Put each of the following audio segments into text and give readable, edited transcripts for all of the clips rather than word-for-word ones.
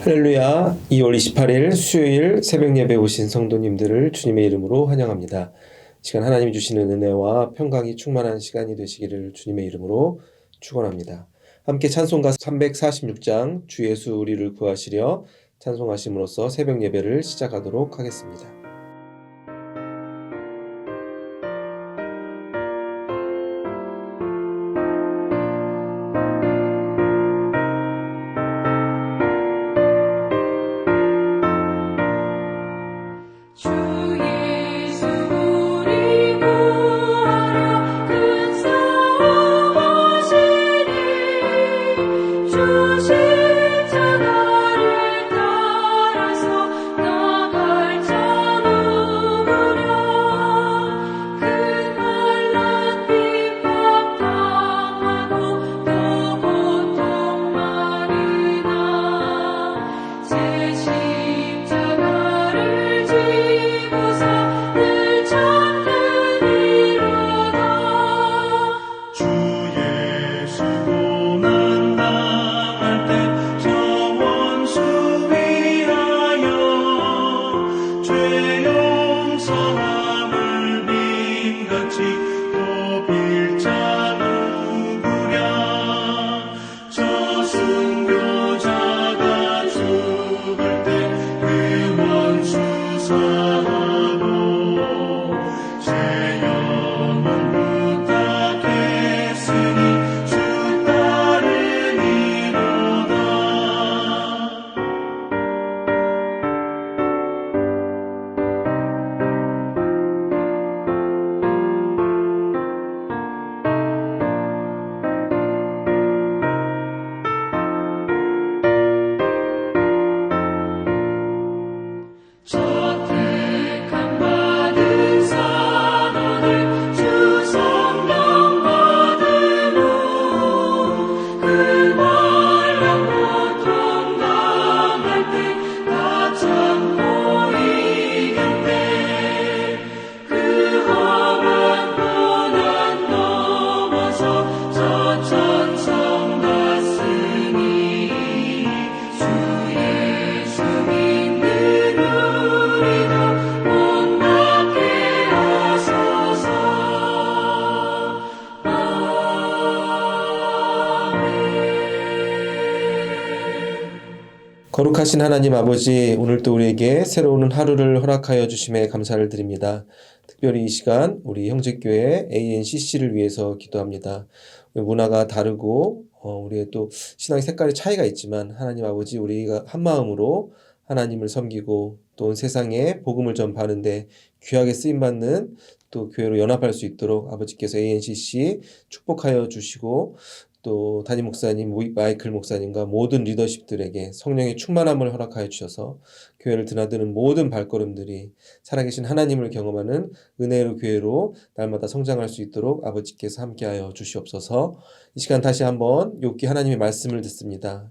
할렐루야. 2월 28일 수요일 새벽 예배 오신 성도님들을 주님의 이름으로 환영합니다. 시간 하나님이 주시는 은혜와 평강이 충만한 시간이 되시기를 주님의 이름으로 축원합니다. 함께 찬송가 346장 주 예수 우리를 구하시려 찬송하심으로써 새벽 예배를 시작하도록 하겠습니다. 거룩하신 하나님 아버지, 오늘도 우리에게 새로운 하루를 허락하여 주심에 감사를 드립니다. 특별히 이 시간 우리 형제교회 ANCC를 위해서 기도합니다. 문화가 다르고 우리의 또 신앙의 색깔의 차이가 있지만 하나님 아버지, 우리가 한 마음으로 하나님을 섬기고 또 세상에 복음을 전파하는데 귀하게 쓰임받는 또 교회로 연합할 수 있도록 아버지께서 ANCC 축복하여 주시고, 또 담임 목사님, 마이클 목사님과 모든 리더십들에게 성령의 충만함을 허락하여 주셔서 교회를 드나드는 모든 발걸음들이 살아계신 하나님을 경험하는 은혜의 교회로 날마다 성장할 수 있도록 아버지께서 함께하여 주시옵소서. 이 시간 다시 한번 욥기 하나님의 말씀을 듣습니다.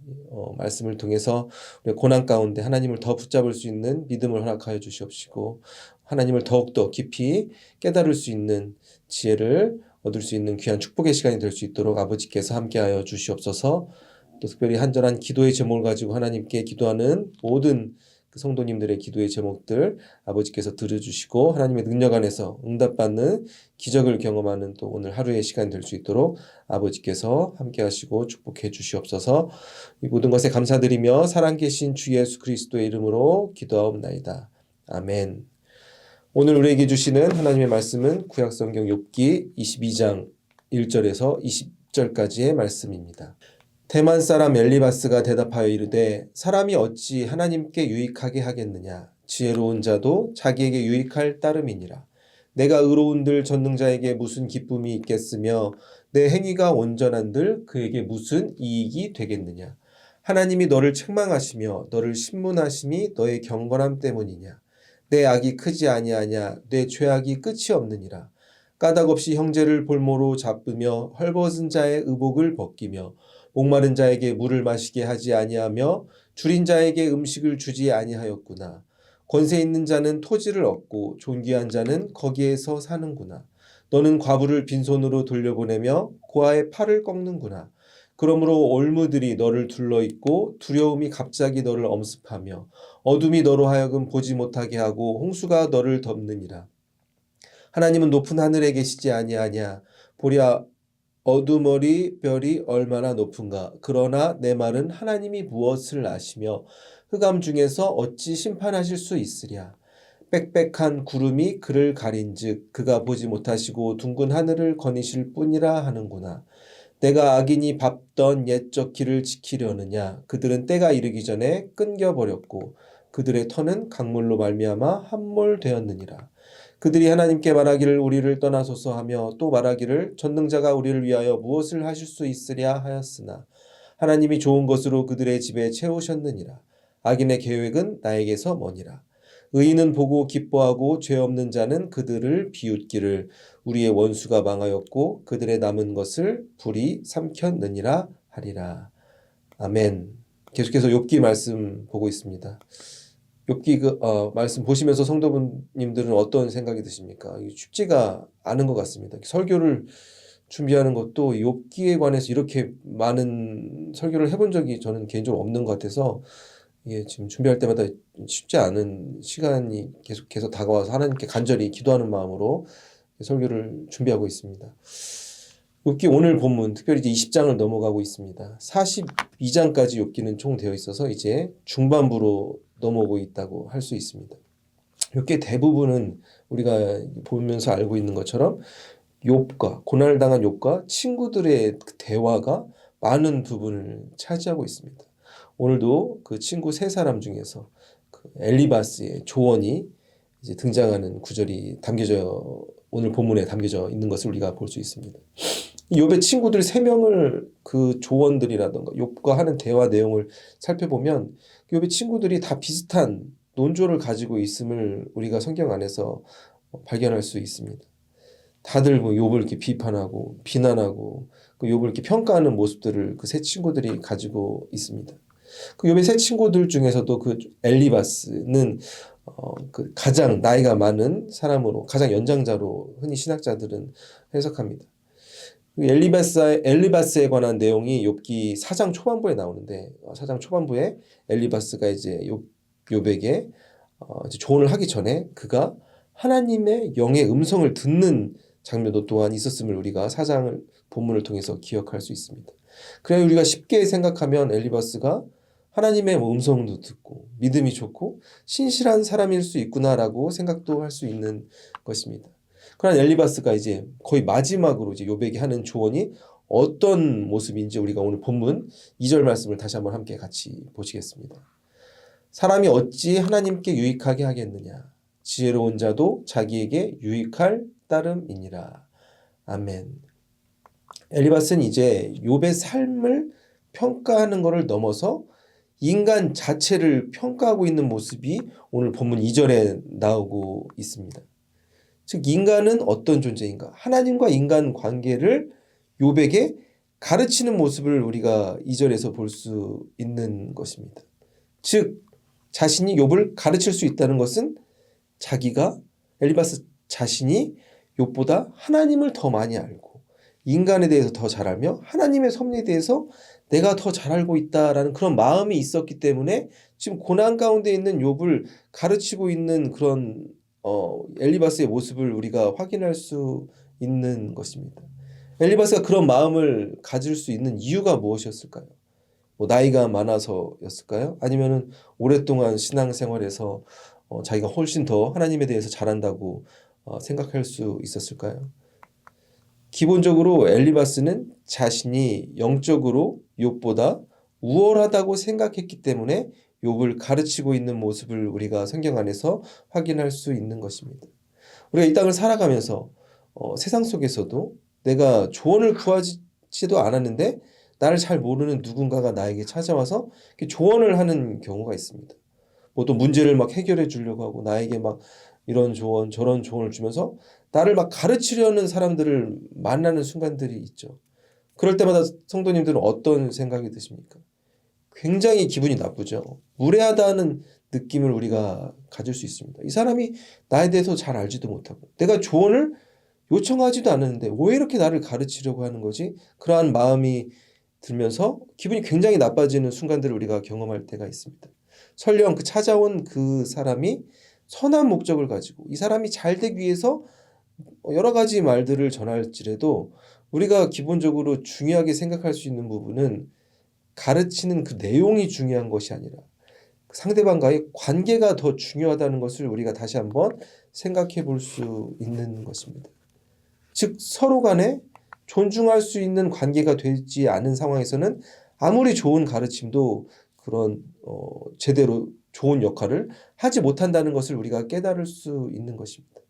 말씀을 통해서 우리 고난 가운데 하나님을 더 붙잡을 수 있는 믿음을 허락하여 주시옵시고, 하나님을 더욱더 깊이 깨달을 수 있는 지혜를 얻을 수 있는 귀한 축복의 시간이 될 수 있도록 아버지께서 함께하여 주시옵소서. 또 특별히 한절한 기도의 제목을 가지고 하나님께 기도하는 모든 그 성도님들의 기도의 제목들 아버지께서 들어주시고 하나님의 능력 안에서 응답받는 기적을 경험하는 또 오늘 하루의 시간이 될 수 있도록 아버지께서 함께하시고 축복해 주시옵소서. 이 모든 것에 감사드리며 살아계신 주 예수 그리스도의 이름으로 기도하옵나이다. 아멘. 오늘 우리에게 주시는 하나님의 말씀은 구약성경 욥기 22장 1절에서 20절까지의 말씀입니다. 대만 사람 엘리바스가 대답하여 이르되 사람이 어찌 하나님께 유익하게 하겠느냐. 지혜로운 자도 자기에게 유익할 따름이니라. 내가 의로운들 전능자에게 무슨 기쁨이 있겠으며 내 행위가 온전한들 그에게 무슨 이익이 되겠느냐. 하나님이 너를 책망하시며 너를 신문하심이 너의 경건함 때문이냐. 내 악이 크지 아니하냐. 내 죄악이 끝이 없느니라. 까닭없이 형제를 볼모로 잡으며 헐벗은 자의 의복을 벗기며 목마른 자에게 물을 마시게 하지 아니하며 줄인 자에게 음식을 주지 아니하였구나. 권세 있는 자는 토지를 얻고 존귀한 자는 거기에서 사는구나. 너는 과부를 빈손으로 돌려보내며 고아의 팔을 꺾는구나. 그러므로 올무들이 너를 둘러있고 두려움이 갑자기 너를 엄습하며 어둠이 너로 하여금 보지 못하게 하고 홍수가 너를 덮느니라. 하나님은 높은 하늘에 계시지 아니하냐. 보랴 어두머리 별이 얼마나 높은가. 그러나 내 말은 하나님이 무엇을 아시며 흑암 중에서 어찌 심판하실 수 있으랴. 빽빽한 구름이 그를 가린즉 그가 보지 못하시고 둥근 하늘을 거니실 뿐이라 하는구나. 내가 악인이 밟던 옛적 길을 지키려느냐. 그들은 때가 이르기 전에 끊겨버렸고 그들의 터는 강물로 말미암아 함몰되었느니라. 그들이 하나님께 말하기를 우리를 떠나소서 하며 또 말하기를 전능자가 우리를 위하여 무엇을 하실 수 있으랴 하였으나 하나님이 좋은 것으로 그들의 집에 채우셨느니라. 악인의 계획은 나에게서 머니라. 의인은 보고 기뻐하고 죄 없는 자는 그들을 비웃기를 우리의 원수가 망하였고 그들의 남은 것을 불이 삼켰느니라 하리라. 아멘. 계속해서 욥기 말씀 보고 있습니다. 욥기 말씀 보시면서 성도님들은 어떤 생각이 드십니까? 쉽지가 않은 것 같습니다. 설교를 준비하는 것도 욥기에 관해서 이렇게 많은 설교를 해본 적이 저는 개인적으로 없는 것 같아서 이게 지금 준비할 때마다 쉽지 않은 시간이 계속해서 다가와서 하나님께 간절히 기도하는 마음으로 설교를 준비하고 있습니다. 욥기 오늘 본문 특별히 이제 20장을 넘어가고 있습니다. 42장까지 욥기는 총 되어 있어서 이제 중반부로 넘어오고 있다고 할 수 있습니다. 욥기의 대부분은 우리가 보면서 알고 있는 것처럼 욥과 고난을 당한 욥과 친구들의 대화가 많은 부분을 차지하고 있습니다. 오늘도 그 친구 세 사람 중에서 그 엘리바스의 조언이 이제 등장하는 구절이 오늘 본문에 담겨져 있는 것을 우리가 볼 수 있습니다. 욥의 친구들 세 명을 그 조언들이라던가 욥과 하는 대화 내용을 살펴보면 욥의 친구들이 다 비슷한 논조를 가지고 있음을 우리가 성경 안에서 발견할 수 있습니다. 다들 뭐 욥을 이렇게 비판하고 비난하고 그 욥을 이렇게 평가하는 모습들을 그 세 친구들이 가지고 있습니다. 그 욥의 세 친구들 중에서도 그 엘리바스는 그 가장 나이가 많은 사람으로 가장 연장자로 흔히 신학자들은 해석합니다. 엘리바스에 관한 내용이 욥기 4장 초반부에 나오는데 4장 초반부에 엘리바스가 이제 욥에게 이제 조언을 하기 전에 그가 하나님의 영의 음성을 듣는 장면도 또한 있었음을 우리가 4장을 본문을 통해서 기억할 수 있습니다. 그래야 우리가 쉽게 생각하면 엘리바스가 하나님의 음성도 듣고 믿음이 좋고 신실한 사람일 수 있구나라고 생각도 할 수 있는 것입니다. 그러나 엘리바스가 이제 거의 마지막으로 이제 욥에게 하는 조언이 어떤 모습인지 우리가 오늘 본문 2절 말씀을 다시 한번 함께 같이 보시겠습니다. 사람이 어찌 하나님께 유익하게 하겠느냐. 지혜로운 자도 자기에게 유익할 따름이니라. 아멘. 엘리바스는 이제 욥의 삶을 평가하는 것을 넘어서 인간 자체를 평가하고 있는 모습이 오늘 본문 2절에 나오고 있습니다. 즉 인간은 어떤 존재인가? 하나님과 인간 관계를 욥에게 가르치는 모습을 우리가 2절에서 볼 수 있는 것입니다. 즉 자신이 욥을 가르칠 수 있다는 것은 자기가 엘리바스 자신이 욥보다 하나님을 더 많이 알고 인간에 대해서 더 잘 알며 하나님의 섭리에 대해서 내가 더 잘 알고 있다라는 그런 마음이 있었기 때문에 지금 고난 가운데 있는 욥을 가르치고 있는 그런 엘리바스의 모습을 우리가 확인할 수 있는 것입니다. 엘리바스가 그런 마음을 가질 수 있는 이유가 무엇이었을까요? 뭐 나이가 많아서였을까요? 아니면은 오랫동안 신앙생활에서 자기가 훨씬 더 하나님에 대해서 잘한다고 생각할 수 있었을까요? 기본적으로 엘리바스는 자신이 영적으로 욥보다 우월하다고 생각했기 때문에 욥을 가르치고 있는 모습을 우리가 성경 안에서 확인할 수 있는 것입니다. 우리가 이 땅을 살아가면서 세상 속에서도 내가 조언을 구하지도 않았는데 나를 잘 모르는 누군가가 나에게 찾아와서 조언을 하는 경우가 있습니다. 뭐 또 문제를 막 해결해 주려고 하고 나에게 막 이런 조언 저런 조언을 주면서 나를 막 가르치려는 사람들을 만나는 순간들이 있죠. 그럴 때마다 성도님들은 어떤 생각이 드십니까? 굉장히 기분이 나쁘죠. 무례하다는 느낌을 우리가 가질 수 있습니다. 이 사람이 나에 대해서 잘 알지도 못하고 내가 조언을 요청하지도 않았는데 왜 이렇게 나를 가르치려고 하는 거지? 그러한 마음이 들면서 기분이 굉장히 나빠지는 순간들을 우리가 경험할 때가 있습니다. 설령 그 찾아온 그 사람이 선한 목적을 가지고 이 사람이 잘 되기 위해서 여러 가지 말들을 전할지라도 우리가 기본적으로 중요하게 생각할 수 있는 부분은 가르치는 그 내용이 중요한 것이 아니라 상대방과의 관계가 더 중요하다는 것을 우리가 다시 한번 생각해 볼 수 있는 것입니다. 즉 서로 간에 존중할 수 있는 관계가 되지 않은 상황에서는 아무리 좋은 가르침도 그런 제대로 좋은 역할을 하지 못한다는 것을 우리가 깨달을 수 있는 것입니다.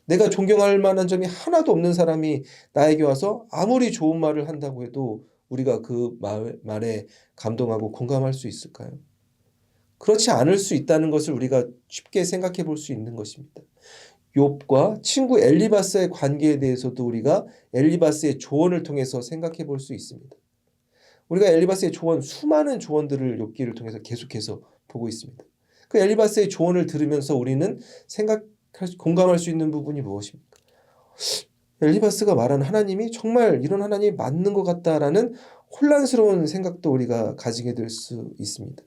내가 존경할 만한 점이 하나도 없는 사람이 나에게 와서 아무리 좋은 말을 한다고 해도 우리가 그 말에 감동하고 공감할 수 있을까요? 그렇지 않을 수 있다는 것을 우리가 쉽게 생각해 볼 수 있는 것입니다. 욥과 친구 엘리바스의 관계에 대해서도 우리가 엘리바스의 조언을 통해서 생각해 볼 수 있습니다. 우리가 엘리바스의 조언, 수많은 조언들을 욥기를 통해서 계속해서 보고 있습니다. 그 엘리바스의 조언을 들으면서 우리는 공감할 수 있는 부분이 무엇입니까? 엘리바스가 말한 하나님이 정말 이런 하나님이 맞는 것 같다라는 혼란스러운 생각도 우리가 가지게 될 수 있습니다.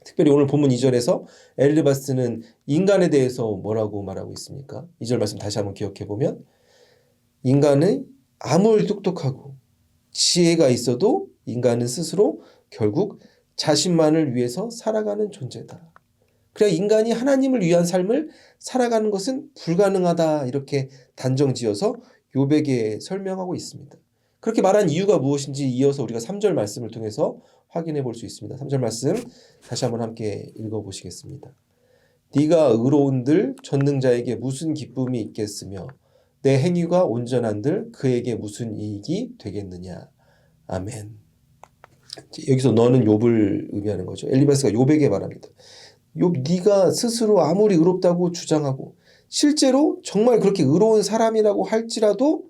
특별히 오늘 본문 2절에서 엘리바스는 인간에 대해서 뭐라고 말하고 있습니까? 2절 말씀 다시 한번 기억해 보면 인간은 아무리 똑똑하고 지혜가 있어도 인간은 스스로 결국 자신만을 위해서 살아가는 존재다. 그래 인간이 하나님을 위한 삶을 살아가는 것은 불가능하다 이렇게 단정지어서 욥에게 설명하고 있습니다. 그렇게 말한 이유가 무엇인지 이어서 우리가 3절 말씀을 통해서 확인해 볼 수 있습니다. 3절 말씀 다시 한번 함께 읽어보시겠습니다. 네가 의로운들 전능자에게 무슨 기쁨이 있겠으며 내 행위가 온전한들 그에게 무슨 이익이 되겠느냐. 아멘. 여기서 너는 욥을 의미하는 거죠. 엘리바스가 욥에게 말합니다. 욥 네가 스스로 아무리 의롭다고 주장하고 실제로 정말 그렇게 의로운 사람이라고 할지라도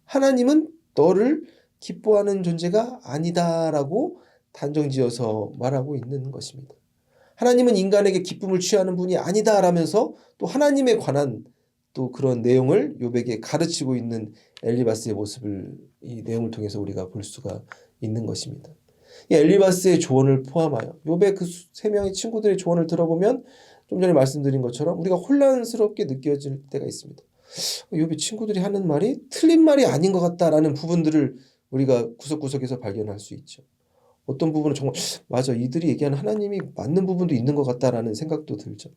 하나님은 너를 기뻐하는 존재가 아니다라고 단정지어서 말하고 있는 것입니다. 하나님은 인간에게 기쁨을 취하는 분이 아니다라면서 또 하나님에 관한 또 그런 내용을 욥에게 가르치고 있는 엘리바스의 모습을 이 내용을 통해서 우리가 볼 수가 있는 것입니다. 이 엘리바스의 조언을 포함하여 욥의 그 세 명의 친구들의 조언을 들어보면 좀 전에 말씀드린 것처럼 우리가 혼란스럽게 느껴질 때가 있습니다. 욥의 친구들이 하는 말이 틀린 말이 아닌 것 같다라는 부분들을 우리가 구석구석에서 발견할 수 있죠. 어떤 부분은 정말 맞아 이들이 얘기하는 하나님이 맞는 부분도 있는 것 같다라는 생각도 들죠.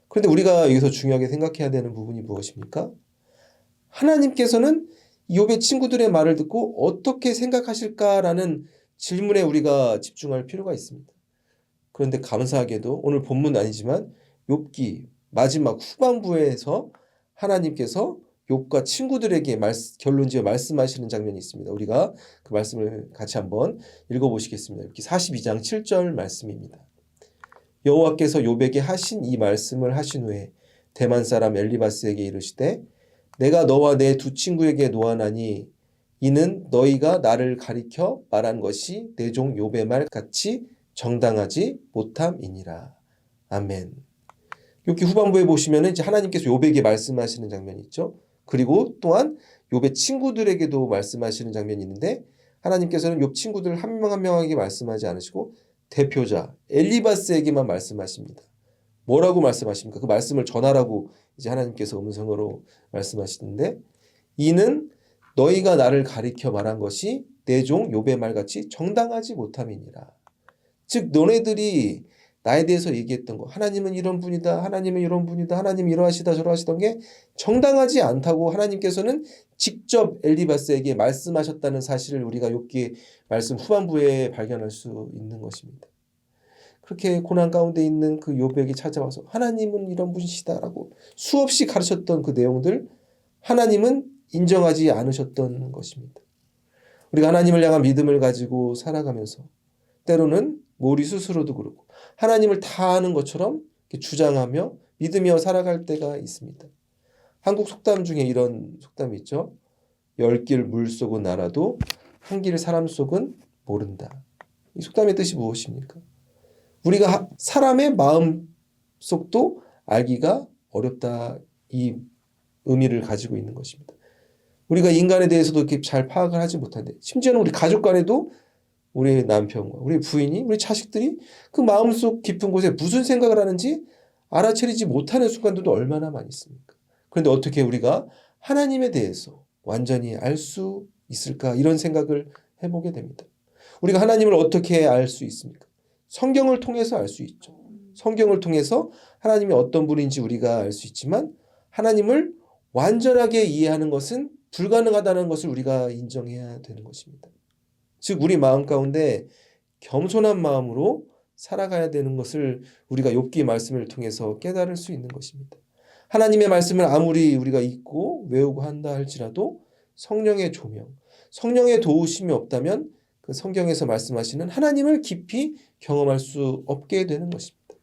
그런데 우리가 여기서 중요하게 생각해야 되는 부분이 무엇입니까? 하나님께서는 욥의 친구들의 말을 듣고 어떻게 생각하실까라는 질문에 우리가 집중할 필요가 있습니다. 그런데 감사하게도 오늘 본문은 아니지만 욥기 마지막 후반부에서 하나님께서 욥과 친구들에게 결론지어 말씀하시는 장면이 있습니다. 우리가 그 말씀을 같이 한번 읽어보시겠습니다. 욥기 42장 7절 말씀입니다. 여호와께서 욥에게 하신 이 말씀을 하신 후에 대만 사람 엘리바스에게 이르시되 내가 너와 내 두 친구에게 노하나니 이는 너희가 나를 가리켜 말한 것이 내 종 욥의 말 같이 정당하지 못함이니라. 아멘. 욥기 후반부에 보시면 이제 하나님께서 욥에게 말씀하시는 장면이 있죠. 그리고 또한 욥의 친구들에게도 말씀하시는 장면이 있는데 하나님께서는 욥 친구들 한 명 한 명에게 말씀하지 않으시고 대표자 엘리바스에게만 말씀하십니다. 뭐라고 말씀하십니까? 그 말씀을 전하라고 이제 하나님께서 음성으로 말씀하시는데 이는 너희가 나를 가리켜 말한 것이 내 종 욥의 말같이 정당하지 못함이니라. 즉 너네들이 나에 대해서 얘기했던 거 하나님은 이런 분이다. 하나님은 이런 분이다. 하나님 이러하시다 저러하시던 게 정당하지 않다고 하나님께서는 직접 엘리바스에게 말씀하셨다는 사실을 우리가 욥기 말씀 후반부에 발견할 수 있는 것입니다. 그렇게 고난 가운데 있는 그 욥에게 찾아와서 하나님은 이런 분이시다라고 수없이 가르쳤던 그 내용들 하나님은 인정하지 않으셨던 것입니다. 우리가 하나님을 향한 믿음을 가지고 살아가면서 때로는 우리 스스로도 그렇고 하나님을 다 아는 것처럼 주장하며 믿으며 살아갈 때가 있습니다. 한국 속담 중에 이런 속담이 있죠. 10길 물속은 알아도 한 길 사람 속은 모른다. 이 속담의 뜻이 무엇입니까? 우리가 사람의 마음 속도 알기가 어렵다 이 의미를 가지고 있는 것입니다. 우리가 인간에 대해서도 이렇게 잘 파악을 하지 못한데 심지어는 우리 가족 간에도 우리 남편과 우리 부인이, 우리 자식들이 그 마음속 깊은 곳에 무슨 생각을 하는지 알아차리지 못하는 순간들도 얼마나 많이 있습니까? 그런데 어떻게 우리가 하나님에 대해서 완전히 알 수 있을까? 이런 생각을 해보게 됩니다. 우리가 하나님을 어떻게 알 수 있습니까? 성경을 통해서 알 수 있죠. 성경을 통해서 하나님이 어떤 분인지 우리가 알 수 있지만 하나님을 완전하게 이해하는 것은 불가능하다는 것을 우리가 인정해야 되는 것입니다. 즉 우리 마음 가운데 겸손한 마음으로 살아가야 되는 것을 우리가 욥기 말씀을 통해서 깨달을 수 있는 것입니다. 하나님의 말씀을 아무리 우리가 읽고 외우고 한다 할지라도 성령의 조명, 성령의 도우심이 없다면 그 성경에서 말씀하시는 하나님을 깊이 경험할 수 없게 되는 것입니다.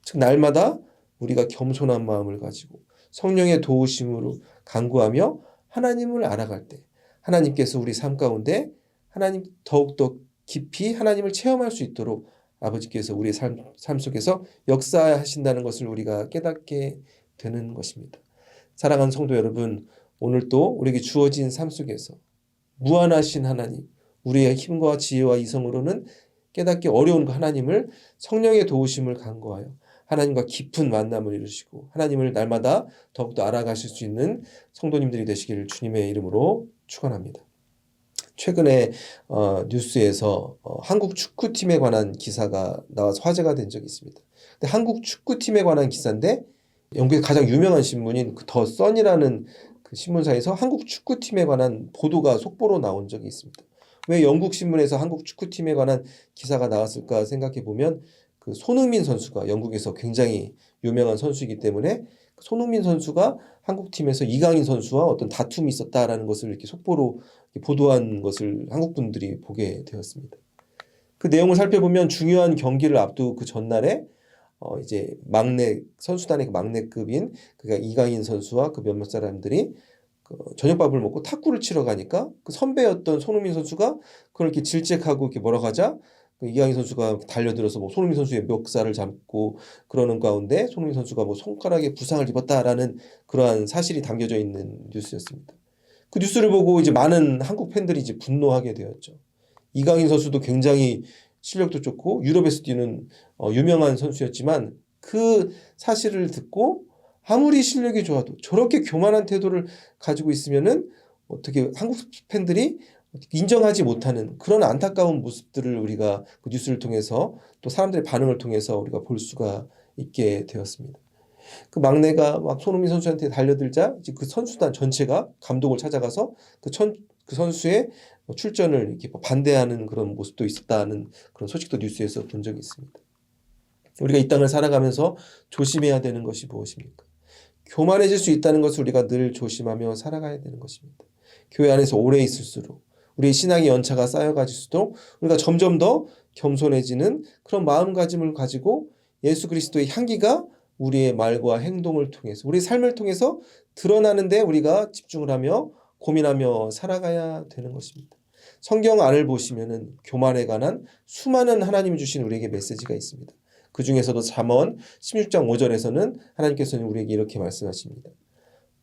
즉 날마다 우리가 겸손한 마음을 가지고 성령의 도우심으로 간구하며 하나님을 알아갈 때 하나님께서 우리 삶 가운데 하나님 더욱더 깊이 하나님을 체험할 수 있도록 아버지께서 우리의 삶 속에서 역사하신다는 것을 우리가 깨닫게 되는 것입니다. 사랑하는 성도 여러분, 오늘도 우리에게 주어진 삶 속에서 무한하신 하나님, 우리의 힘과 지혜와 이성으로는 깨닫기 어려운 그 하나님을 성령의 도우심을 간구하여 하나님과 깊은 만남을 이루시고 하나님을 날마다 더욱더 알아가실 수 있는 성도님들이 되시기를 주님의 이름으로 축원합니다. 최근에 뉴스에서 한국 축구팀에 관한 기사가 나와서 화제가 된 적이 있습니다. 근데 한국 축구팀에 관한 기사인데 영국의 가장 유명한 신문인 더 선이라는 그 신문사에서 한국 축구팀에 관한 보도가 속보로 나온 적이 있습니다. 왜 영국 신문에서 한국 축구팀에 관한 기사가 나왔을까 생각해 보면 그 손흥민 선수가 영국에서 굉장히 유명한 선수이기 때문에 손흥민 선수가 한국팀에서 이강인 선수와 어떤 다툼이 있었다라는 것을 이렇게 속보로 보도한 것을 한국 분들이 보게 되었습니다. 그 내용을 살펴보면 중요한 경기를 앞두고 그 전날에 이제 막내 선수단의 그 막내급인 그러니까 이강인 선수와 그 몇몇 사람들이 그 저녁밥을 먹고 탁구를 치러 가니까 그 선배였던 손흥민 선수가 그걸 이렇게 질책하고 이렇게 뭐라고 하자 그 이강인 선수가 달려들어서 뭐 손흥민 선수의 멱살을 잡고 그러는 가운데 손흥민 선수가 뭐 손가락에 부상을 입었다라는 그러한 사실이 담겨져 있는 뉴스였습니다. 그 뉴스를 보고 이제 많은 한국 팬들이 이제 분노하게 되었죠. 이강인 선수도 굉장히 실력도 좋고 유럽에서 뛰는 유명한 선수였지만 그 사실을 듣고 아무리 실력이 좋아도 저렇게 교만한 태도를 가지고 있으면은 어떻게 한국 팬들이 인정하지 못하는 그런 안타까운 모습들을 우리가 그 뉴스를 통해서 또 사람들의 반응을 통해서 우리가 볼 수가 있게 되었습니다. 그 막내가 막 손흥민 선수한테 달려들자 이제 그 선수단 전체가 감독을 찾아가서 그 선수의 출전을 이렇게 반대하는 그런 모습도 있었다는 그런 소식도 뉴스에서 본 적이 있습니다. 우리가 이 땅을 살아가면서 조심해야 되는 것이 무엇입니까? 교만해질 수 있다는 것을 우리가 늘 조심하며 살아가야 되는 것입니다. 교회 안에서 오래 있을수록 우리의 신앙의 연차가 쌓여가질수록 우리가 점점 더 겸손해지는 그런 마음가짐을 가지고 예수 그리스도의 향기가 우리의 말과 행동을 통해서 우리의 삶을 통해서 드러나는데 우리가 집중을 하며 고민하며 살아가야 되는 것입니다. 성경 안을 보시면은 교만에 관한 수많은 하나님이 주신 우리에게 메시지가 있습니다. 그 중에서도 잠언 16장 5절에서는 하나님께서는 우리에게 이렇게 말씀하십니다.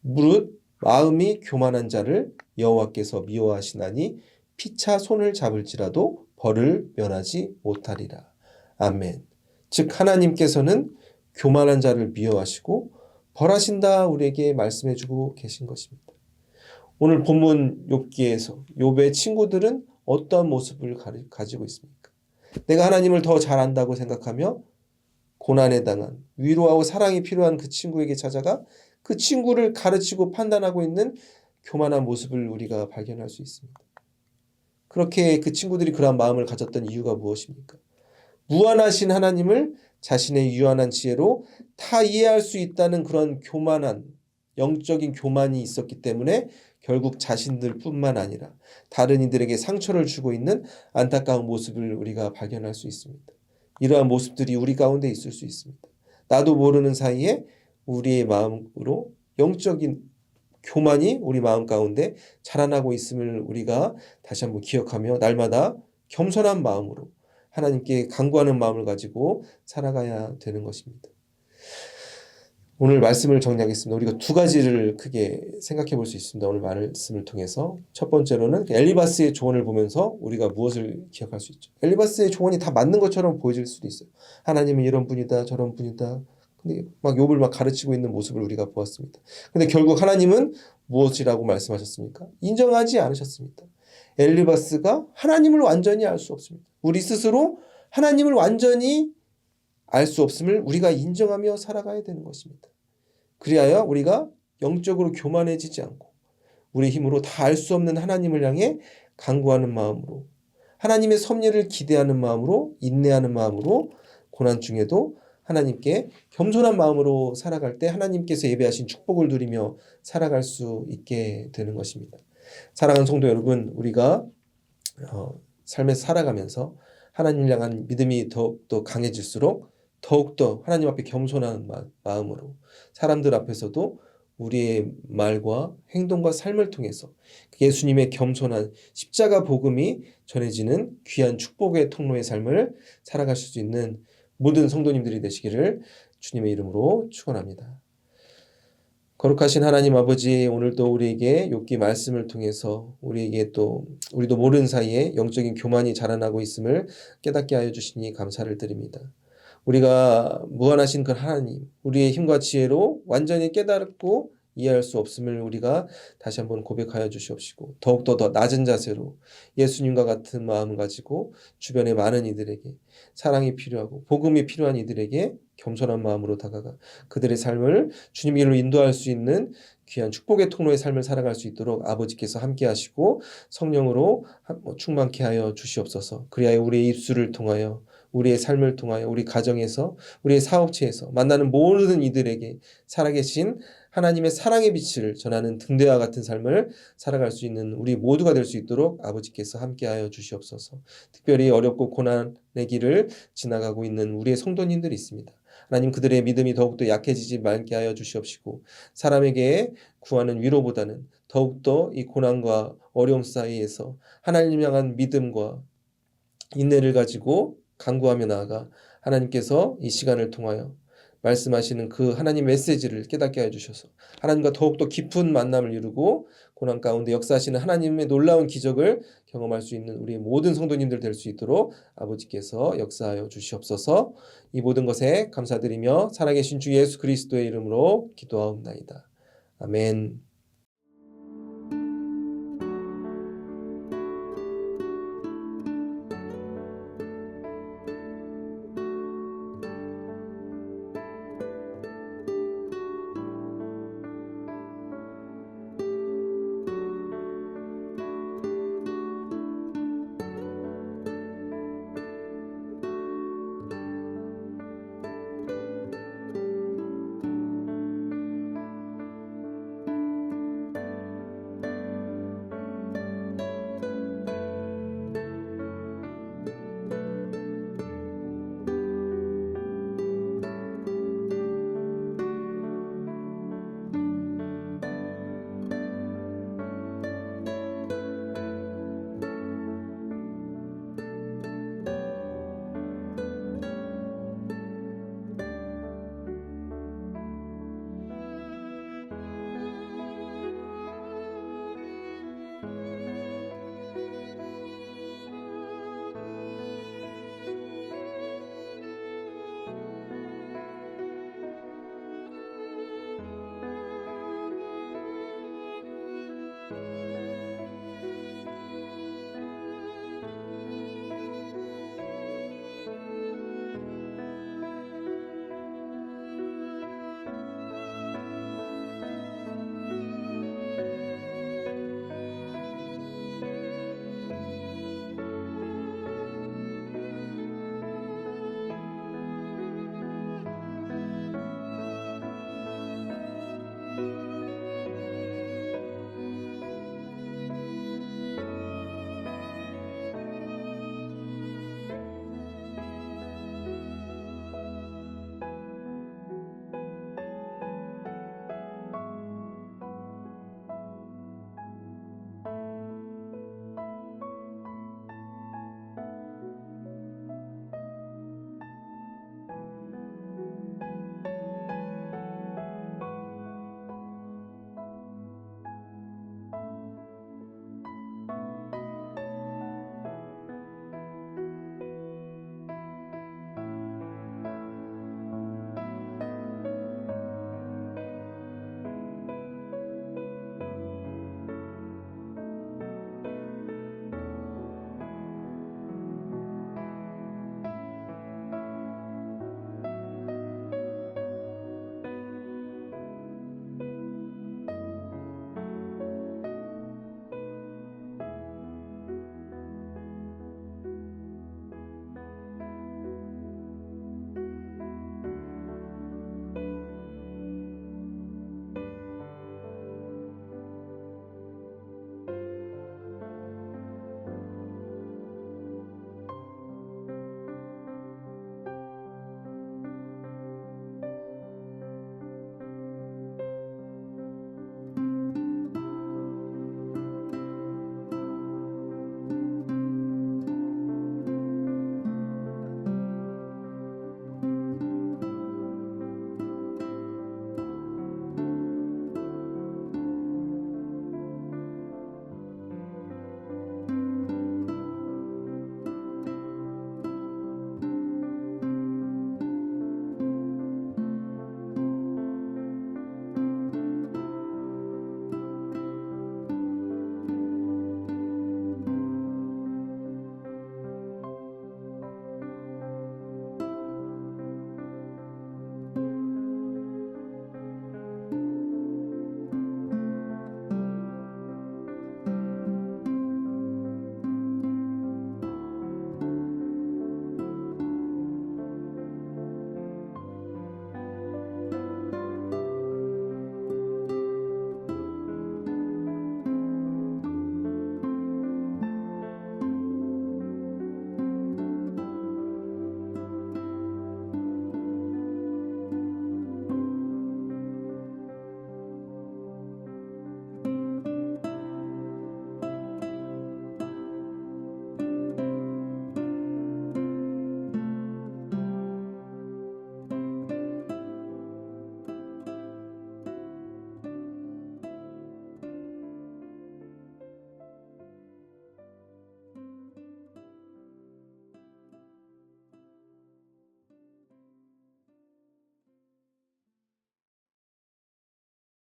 무릇 마음이 교만한 자를 여호와께서 미워하시나니 피차 손을 잡을지라도 벌을 면하지 못하리라. 아멘. 즉 하나님께서는 교만한 자를 미워하시고 벌하신다 우리에게 말씀해주고 계신 것입니다. 오늘 본문 욥기에서 욥의 친구들은 어떠한 모습을 가지고 있습니까? 내가 하나님을 더 잘 안다고 생각하며 고난에 당한 위로하고 사랑이 필요한 그 친구에게 찾아가 그 친구를 가르치고 판단하고 있는 교만한 모습을 우리가 발견할 수 있습니다. 그렇게 그 친구들이 그러한 마음을 가졌던 이유가 무엇입니까? 무한하신 하나님을 자신의 유한한 지혜로 다 이해할 수 있다는 그런 교만한 영적인 교만이 있었기 때문에 결국 자신들뿐만 아니라 다른 이들에게 상처를 주고 있는 안타까운 모습을 우리가 발견할 수 있습니다. 이러한 모습들이 우리 가운데 있을 수 있습니다. 나도 모르는 사이에 우리의 마음으로 영적인 교만이 우리 마음 가운데 자라나고 있음을 우리가 다시 한번 기억하며 날마다 겸손한 마음으로 하나님께 간구하는 마음을 가지고 살아가야 되는 것입니다. 오늘 말씀을 정리하겠습니다. 우리가 두 가지를 크게 생각해 볼 수 있습니다. 오늘 말씀을 통해서. 첫 번째로는 엘리바스의 조언을 보면서 우리가 무엇을 기억할 수 있죠. 엘리바스의 조언이 다 맞는 것처럼 보여질 수도 있어요. 하나님은 이런 분이다, 저런 분이다. 근데 막 욥을 막 가르치고 있는 모습을 우리가 보았습니다. 근데 결국 하나님은 무엇이라고 말씀하셨습니까? 인정하지 않으셨습니다. 엘리바스가 하나님을 완전히 알 수 없습니다. 우리 스스로 하나님을 완전히 알 수 없음을 우리가 인정하며 살아가야 되는 것입니다. 그리하여 우리가 영적으로 교만해지지 않고 우리 힘으로 다 알 수 없는 하나님을 향해 간구하는 마음으로, 하나님의 섭리를 기대하는 마음으로, 인내하는 마음으로, 고난 중에도 하나님께 겸손한 마음으로 살아갈 때 하나님께서 예배하신 축복을 누리며 살아갈 수 있게 되는 것입니다. 사랑하는 성도 여러분, 우리가 삶에서 살아가면서 하나님을 향한 믿음이 더욱더 강해질수록 더욱더 하나님 앞에 겸손한 마음으로 사람들 앞에서도 우리의 말과 행동과 삶을 통해서 예수님의 겸손한 십자가 복음이 전해지는 귀한 축복의 통로의 삶을 살아가실 수 있는 모든 성도님들이 되시기를 주님의 이름으로 축원합니다. 거룩하신 하나님 아버지, 오늘도 우리에게 욥기 말씀을 통해서 우리에게 또 우리도 모르는 사이에 영적인 교만이 자라나고 있음을 깨닫게 하여 주시니 감사를 드립니다. 우리가 무한하신 그 하나님, 우리의 힘과 지혜로 완전히 깨닫고 이해할 수 없음을 우리가 다시 한번 고백하여 주시옵시고 더욱더 더 낮은 자세로 예수님과 같은 마음을 가지고 주변의 많은 이들에게 사랑이 필요하고 복음이 필요한 이들에게 겸손한 마음으로 다가가 그들의 삶을 주님의 길로 인도할 수 있는 귀한 축복의 통로의 삶을 살아갈 수 있도록 아버지께서 함께 하시고 성령으로 충만케 하여 주시옵소서. 그리하여 우리의 입술을 통하여 우리의 삶을 통하여 우리 가정에서 우리의 사업체에서 만나는 모든 이들에게 살아계신 하나님의 사랑의 빛을 전하는 등대와 같은 삶을 살아갈 수 있는 우리 모두가 될 수 있도록 아버지께서 함께하여 주시옵소서. 특별히 어렵고 고난의 길을 지나가고 있는 우리의 성도님들이 있습니다. 하나님 그들의 믿음이 더욱더 약해지지 말게 하여 주시옵시고 사람에게 구하는 위로보다는 더욱더 이 고난과 어려움 사이에서 하나님 향한 믿음과 인내를 가지고 간구하며 나아가 하나님께서 이 시간을 통하여 말씀하시는 그 하나님 메시지를 깨닫게 해주셔서 하나님과 더욱더 깊은 만남을 이루고 고난 가운데 역사하시는 하나님의 놀라운 기적을 경험할 수 있는 우리 모든 성도님들 될 수 있도록 아버지께서 역사하여 주시옵소서. 이 모든 것에 감사드리며 살아계신 주 예수 그리스도의 이름으로 기도하옵나이다. 아멘.